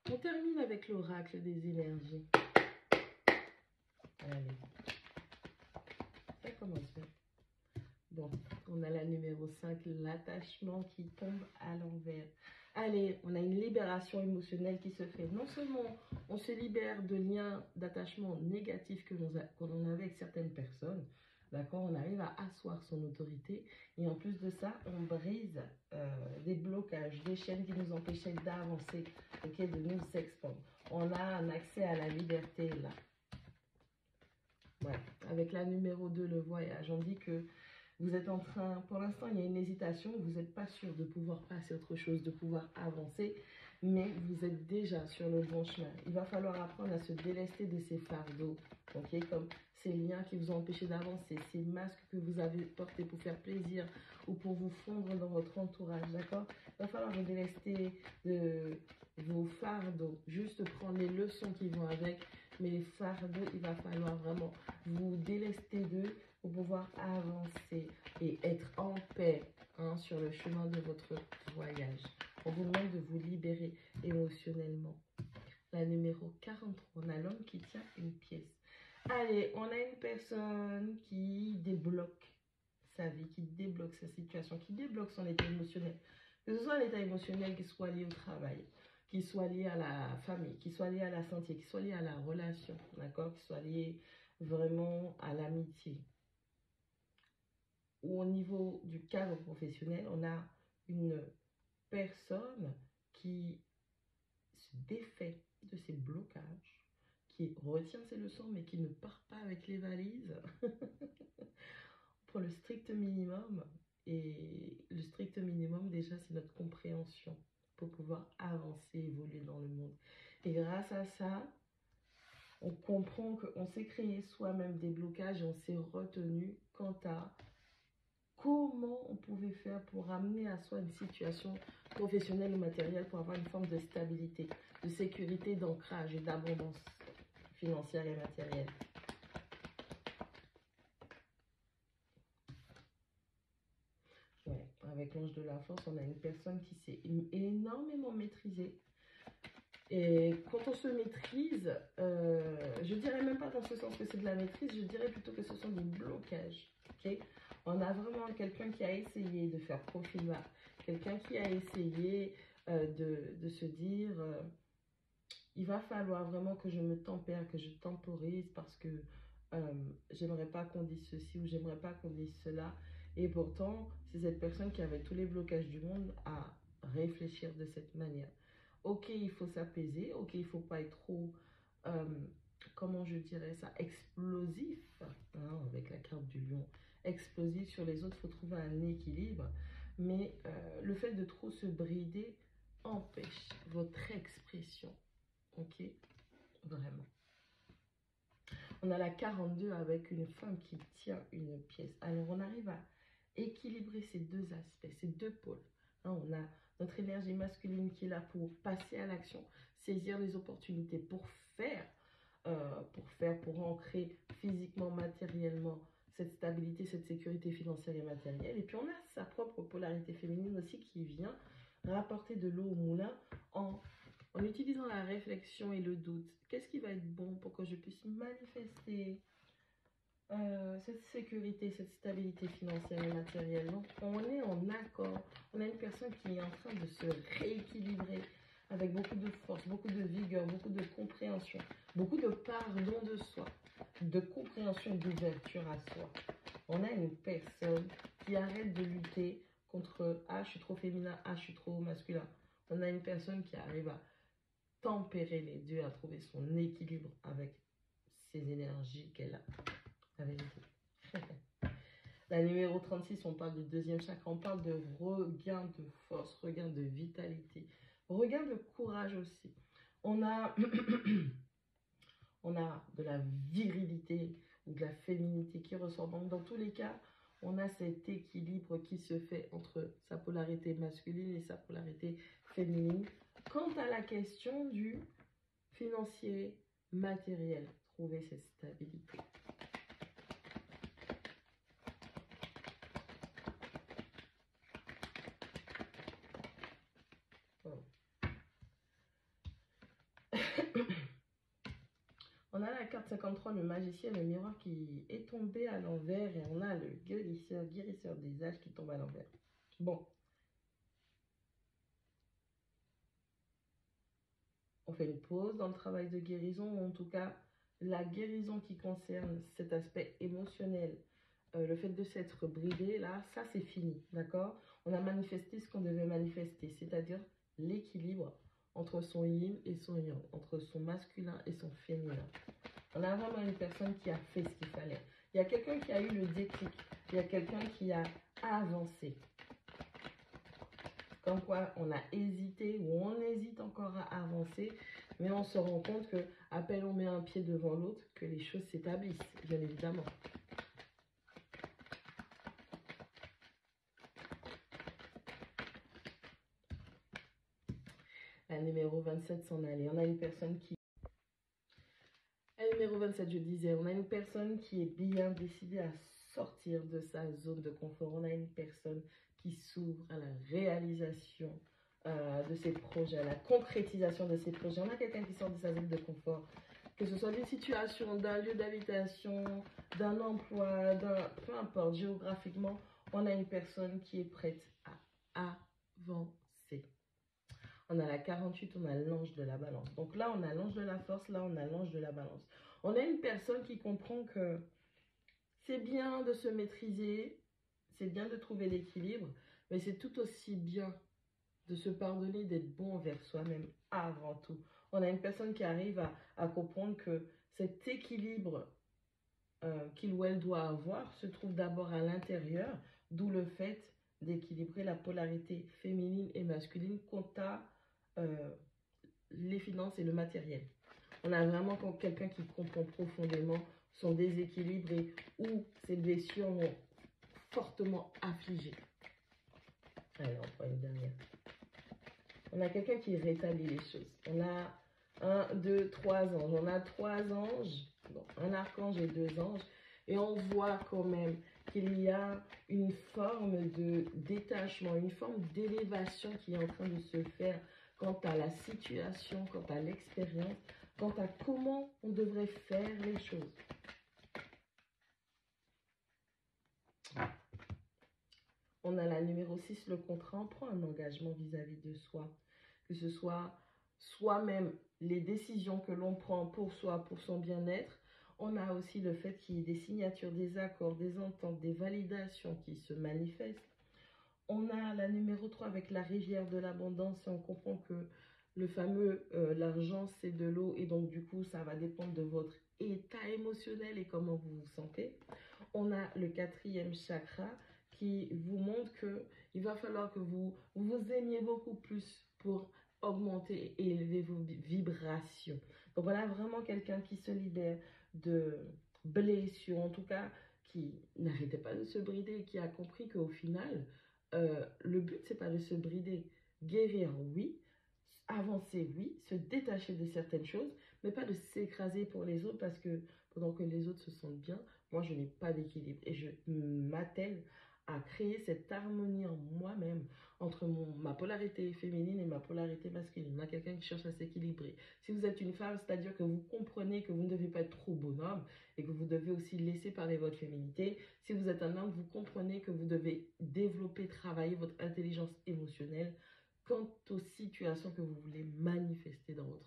On termine avec l'oracle des énergies. Allez. Ça commence bien. Bon, on a la numéro 5, l'attachement qui tombe à l'envers. Allez, on a une libération émotionnelle qui se fait. Non seulement on se libère de liens d'attachement négatifs que l'on avait avec certaines personnes, d'accord, on arrive à asseoir son autorité. Et en plus de ça, on brise des blocages, des chaînes qui nous empêchaient d'avancer, okay, de nous expandre. On a un accès à la liberté là. Ouais. Avec la numéro 2, le voyage, on dit que vous êtes en train, pour l'instant, il y a une hésitation, vous n'êtes pas sûr de pouvoir passer à autre chose, de pouvoir avancer, mais vous êtes déjà sur le bon chemin. Il va falloir apprendre à se délester de ces fardeaux, ok, comme ces liens qui vous ont empêché d'avancer, ces masques que vous avez portés pour faire plaisir ou pour vous fondre dans votre entourage, d'accord? Il va falloir vous délester de vos fardeaux, juste prendre les leçons qui vont avec, mais les fardeaux, il va falloir vraiment vous délester d'eux pour pouvoir avancer et être en paix sur le chemin de votre voyage. On vous demande de vous libérer émotionnellement. La numéro 43, on a l'homme qui tient une pièce. Allez, on a une personne qui débloque sa vie, qui débloque sa situation, qui débloque son état émotionnel. Que ce soit l'état émotionnel qui soit lié au travail, qui soit lié à la famille, qui soit lié à la santé, qui soit lié à la relation, d'accord, qui soit lié vraiment à l'amitié. Ou au niveau du cadre professionnel, on a une personne qui se défait de ses blocages, qui retient ses leçons, mais qui ne part pas avec les valises pour le strict minimum. Et le strict minimum, déjà, c'est notre compréhension pour pouvoir avancer, évoluer dans le monde. Et grâce à ça, on comprend qu'on s'est créé soi-même des blocages et on s'est retenu quant à comment on pouvait faire pour ramener à soi une situation professionnelle ou matérielle pour avoir une forme de stabilité, de sécurité, d'ancrage et d'abondance financière et matérielle. Ouais, avec l'ange de la force, on a une personne qui s'est énormément maîtrisée. Et quand on se maîtrise, je dirais même pas dans ce sens que c'est de la maîtrise, je dirais plutôt que ce sont des blocages. Okay? On a vraiment quelqu'un qui a essayé de faire profil bas, quelqu'un qui a essayé de se dire, il va falloir vraiment que je me tempère, que je temporise parce que j'aimerais pas qu'on dise ceci ou j'aimerais pas qu'on dise cela. Et pourtant, c'est cette personne qui avait tous les blocages du monde à réfléchir de cette manière. Ok, il faut s'apaiser. Ok, il ne faut pas être trop, comment je dirais ça, explosif, hein, avec la carte du lion. Explosif sur les autres, il faut trouver un équilibre. Mais le fait de trop se brider empêche votre expression. Ok, vraiment. On a la 42 avec une femme qui tient une pièce. Alors, on arrive à équilibrer ces deux aspects, ces deux pôles. Hein, on a notre énergie masculine qui est là pour passer à l'action, saisir les opportunités pour faire, pour ancrer physiquement, matériellement cette stabilité, cette sécurité financière et matérielle. Et puis, on a sa propre polarité féminine aussi qui vient rapporter de l'eau au moulin en utilisant la réflexion et le doute. Qu'est-ce qui va être bon pour que je puisse manifester cette sécurité, cette stabilité financière et matérielle? Donc, on est en accord. On a une personne qui est en train de se rééquilibrer avec beaucoup de force, beaucoup de vigueur, beaucoup de compréhension, beaucoup de pardon de soi, de compréhension et d'ouverture à soi. On a une personne qui arrête de lutter contre « Ah, je suis trop féminin, ah, je suis trop masculin ». On a une personne qui arrive à tempérer les deux, à trouver son équilibre avec ces énergies qu'elle a. La vérité. La numéro 36, on parle de deuxième chakra, on parle de regain de force, regain de vitalité, regain de courage aussi. On a, on a de la virilité ou de la féminité qui ressort. Donc dans tous les cas, on a cet équilibre qui se fait entre sa polarité masculine et sa polarité féminine. Quant à la question du financier, matériel, trouver cette stabilité. carte 53, le magicien, le miroir qui est tombé à l'envers. Et on a le guérisseur des âges qui tombe à l'envers. Bon. On fait une pause dans le travail de guérison, ou en tout cas, la guérison qui concerne cet aspect émotionnel. Le fait de s'être bridé, là, ça c'est fini, d'accord? On a manifesté ce qu'on devait manifester, c'est-à-dire l'équilibre entre son yin et son yang, entre son masculin et son féminin. On a vraiment une personne qui a fait ce qu'il fallait. Il y a quelqu'un qui a eu le déclic. Il y a quelqu'un qui a avancé. Comme quoi, on a hésité ou on hésite encore à avancer. Mais on se rend compte que, à peine on met un pied devant l'autre, que les choses s'établissent, bien évidemment. La numéro 27 s'en allait. On a une personne qui... La numéro 27, je disais, on a une personne qui est bien décidée à sortir de sa zone de confort. On a une personne qui s'ouvre à la réalisation de ses projets, à la concrétisation de ses projets. On a quelqu'un qui sort de sa zone de confort, que ce soit d'une situation, d'un lieu d'habitation, d'un emploi, peu importe, géographiquement, on a une personne qui est prête à avancer. On a la 48, on a l'ange de la balance. Donc là, on a l'ange de la force, là, on a l'ange de la balance. On a une personne qui comprend que c'est bien de se maîtriser, c'est bien de trouver l'équilibre, mais c'est tout aussi bien de se pardonner, d'être bon envers soi-même avant tout. On a une personne qui arrive à comprendre que cet équilibre qu'il ou elle doit avoir se trouve d'abord à l'intérieur, d'où le fait d'équilibrer la polarité féminine et masculine quant à les finances et le matériel. On a vraiment quelqu'un qui comprend profondément son déséquilibre et où ses blessures l'ont fortement affligé. Allez, on prend une dernière. On a quelqu'un qui rétablit les choses. On a 1, 2, 3 anges. On a 3 anges, bon, un archange et 2 anges. Et on voit quand même qu'il y a une forme de détachement, une forme d'élévation qui est en train de se faire quant à la situation, quant à l'expérience, quant à comment on devrait faire les choses. On a la numéro 6, le contrat. On prend un engagement vis-à-vis de soi. Que ce soit soi-même, les décisions que l'on prend pour soi, pour son bien-être. On a aussi le fait qu'il y ait des signatures, des accords, des ententes, des validations qui se manifestent. On a la numéro 3 avec la rivière de l'abondance et on comprend que le fameux l'argent c'est de l'eau et donc du coup ça va dépendre de votre état émotionnel et comment vous vous sentez. On a le 4e chakra qui vous montre qu'il va falloir que vous aimiez beaucoup plus pour augmenter et élever vos vibrations. Donc voilà vraiment quelqu'un qui se libère de blessures, en tout cas qui n'arrêtait pas de se brider et qui a compris qu'au final, le but c'est pas de se brider. Guérir, oui. Avancer, oui. Se détacher de certaines choses, mais pas de s'écraser pour les autres parce que pendant que les autres se sentent bien, moi je n'ai pas d'équilibre et je m'attelle à créer cette harmonie en moi-même entre ma polarité féminine et ma polarité masculine. On a quelqu'un qui cherche à s'équilibrer. Si vous êtes une femme, c'est-à-dire que vous comprenez que vous ne devez pas être trop bonhomme et que vous devez aussi laisser parler votre féminité. Si vous êtes un homme, vous comprenez que vous devez développer, travailler votre intelligence émotionnelle quant aux situations que vous voulez manifester dans votre